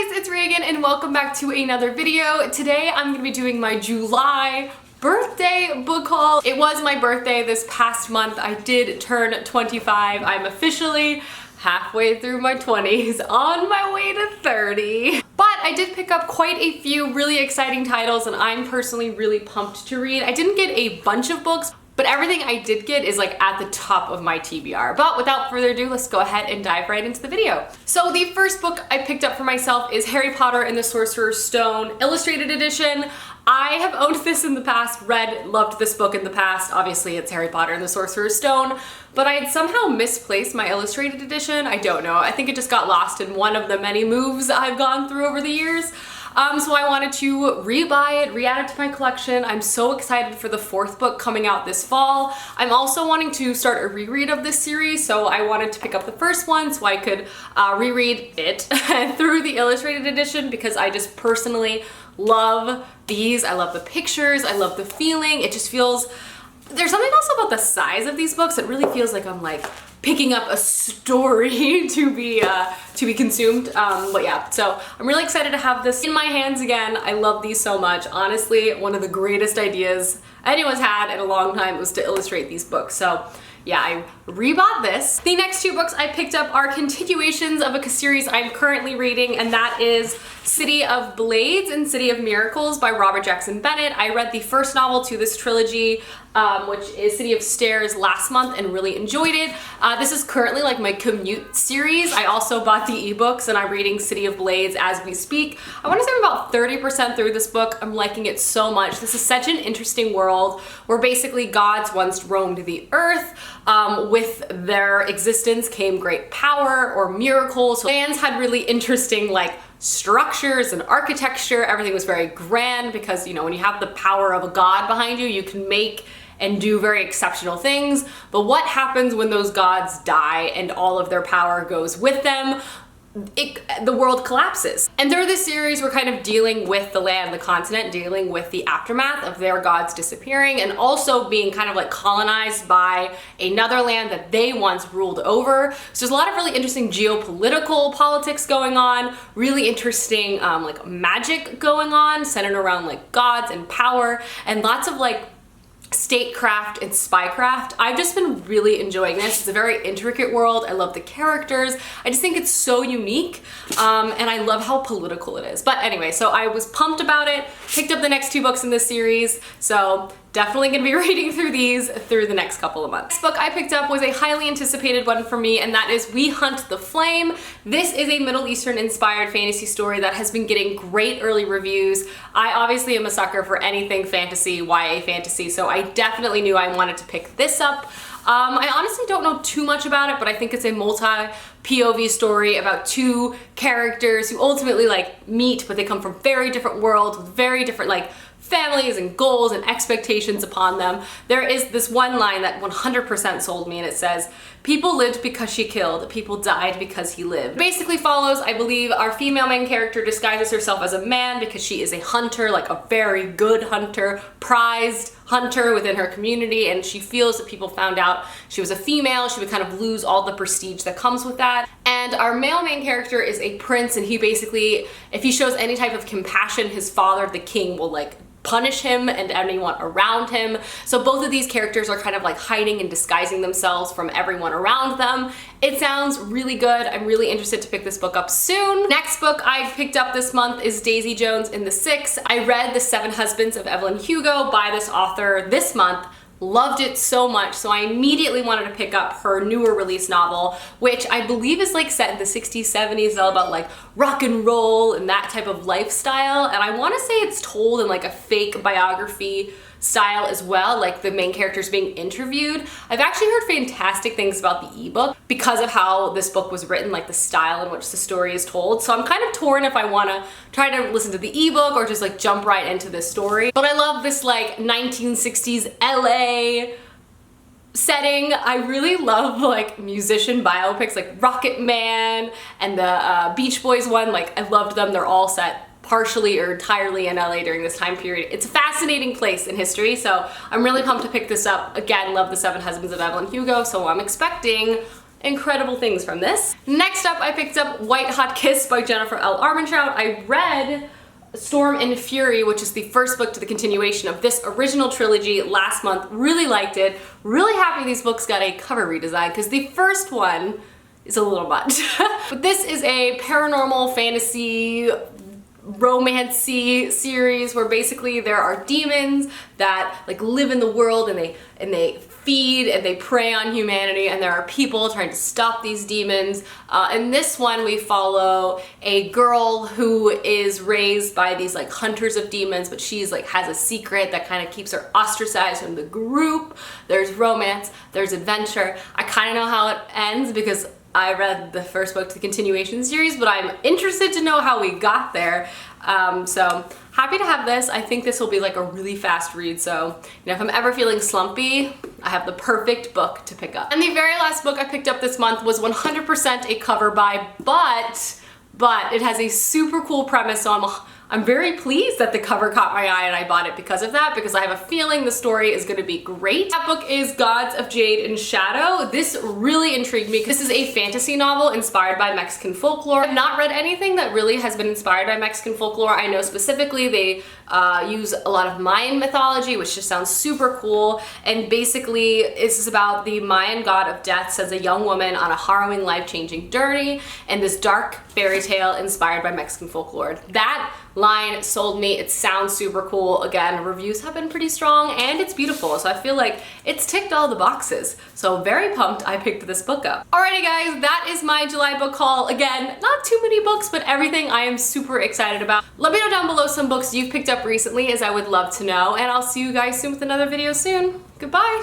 guys, it's Reagan and welcome back to another video. Today I'm going to be doing my July birthday book haul. It was my birthday this past month. I did turn 25. I'm officially halfway through my 20s, on my way to 30. But I did pick up quite a few really exciting titles and I'm personally really pumped to read. I didn't get a bunch of books, but everything I did get is like at the top of my TBR. But without further ado, let's go ahead and dive right into the video. So the first book I picked up for myself is Harry Potter and the Sorcerer's Stone Illustrated Edition. I have owned this in the past, read, loved this book in the past. Obviously it's Harry Potter and the Sorcerer's Stone, but I had somehow misplaced my illustrated edition. I don't know. I think it just got lost in one of the many moves I've gone through over the years. So I wanted to re-buy it, re-add it to my collection. I'm so excited for the fourth book coming out this fall. I'm also wanting to start a reread of this series, so I wanted to pick up the first one so I could reread it through the illustrated edition because I just personally love these. I love the pictures, I love the feeling. It just feels, there's something also about the size of these books. It really feels like I'm like picking up a story to be consumed. But yeah, so I'm really excited to have this in my hands again. I love these so much. Honestly, one of the greatest ideas anyone's had in a long time was to illustrate these books. So yeah, I rebought this. The next two books I picked up are continuations of a series I'm currently reading, and that is City of Blades and City of Miracles by Robert Jackson Bennett. I read the first novel to this trilogy, which is City of Stairs, last month and really enjoyed it. This is currently like my commute series. I also bought the ebooks and I'm reading City of Blades as we speak. I want to say I'm about 30% through this book. I'm liking it so much. This is such an interesting world where basically gods once roamed the earth. With their existence came great power or miracles. So lands had really interesting like structures and architecture. Everything was very grand because, you know, when you have the power of a god behind you, you can make and do very exceptional things. But what happens when those gods die and all of their power goes with them? The world collapses. And through this series, we're kind of dealing with the land, the continent, dealing with the aftermath of their gods disappearing and also being kind of like colonized by another land that they once ruled over. So there's a lot of really interesting geopolitical politics going on, really interesting like magic going on, centered around like gods and power, and lots of like statecraft and spycraft. I've just been really enjoying this. It's a very intricate world. I love the characters. I just think it's so unique, and I love how political it is. But anyway, so I was pumped about it, picked up the next two books in this series, so definitely gonna be reading through these through the next couple of months. This book I picked up was a highly anticipated one for me, and that is We Hunt the Flame. This is a Middle Eastern inspired fantasy story that has been getting great early reviews. I obviously am a sucker for anything fantasy, YA fantasy, so I definitely knew I wanted to pick this up. I honestly don't know too much about it, but I think it's a multi-POV story about two characters who ultimately like meet, but they come from very different worlds with very different like families and goals and expectations upon them. There is this one line that 100% sold me, and it says, "People lived because she killed, people died because he lived." Basically follows, I believe, our female main character disguises herself as a man because she is a hunter, like a very good hunter, prized hunter within her community, and she feels that people found out she was a female, she would kind of lose all the prestige that comes with that. And our male main character is a prince, and he basically, if he shows any type of compassion, his father, the king, will like punish him and anyone around him. So both of these characters are kind of like hiding and disguising themselves from everyone around them. It sounds really good. I'm really interested to pick this book up soon. Next book I picked up this month is Daisy Jones and the Six. I read The Seven Husbands of Evelyn Hugo by this author this month. Loved it so much, so I immediately wanted to pick up her newer release novel, which I believe is like set in the 60s, 70s, all about like rock and roll and that type of lifestyle. And I want to say it's told in like a fake biography style as well, like the main characters being interviewed. I've actually heard fantastic things about the ebook because of how this book was written, like the style in which the story is told. So I'm kind of torn if I want to try to listen to the ebook or just like jump right into this story. But I love this like 1960s LA setting. I really love like musician biopics like Rocket Man and the Beach Boys one. Like I loved them. They're all set partially or entirely in LA during this time period. It's a fascinating place in history, so I'm really pumped to pick this up. Again, love The Seven Husbands of Evelyn Hugo, so I'm expecting incredible things from this. Next up, I picked up Whitehot Kiss by Jennifer L. Armentrout. I read Storm and Fury, which is the first book to the continuation of this original trilogy last month. Really liked it. Really happy these books got a cover redesign because the first one is a little much. But this is a paranormal fantasy romance-y series where basically there are demons that like live in the world and they feed and they prey on humanity, and there are people trying to stop these demons. In this one we follow a girl who is raised by these like hunters of demons, but she's like has a secret that kind of keeps her ostracized from the group. There's romance, there's adventure. I kind of know how it ends because I read the first book to the continuation series, but I'm interested to know how we got there. So happy to have this. I think this will be like a really fast read, so you know, if I'm ever feeling slumpy, I have the perfect book to pick up. And the very last book I picked up this month was 100% a cover buy, but it has a super cool premise, so I'm very pleased that the cover caught my eye and I bought it because of that, because I have a feeling the story is going to be great. That book is Gods of Jade and Shadow. This really intrigued me because this is a fantasy novel inspired by Mexican folklore. I've not read anything that really has been inspired by Mexican folklore. I know specifically they use a lot of Mayan mythology, which just sounds super cool. And basically this is about the Mayan god of death sends a young woman on a harrowing, life-changing journey and this dark fairy tale inspired by Mexican folklore. That line sold me. It sounds super cool. Again, reviews have been pretty strong and it's beautiful, so I feel like it's ticked all the boxes. So very pumped I picked this book up. Alrighty guys, that is my July book haul. Again, not too many books, but everything I am super excited about. Let me know down below some books you've picked up recently, as I would love to know, and I'll see you guys soon with another video soon. Goodbye!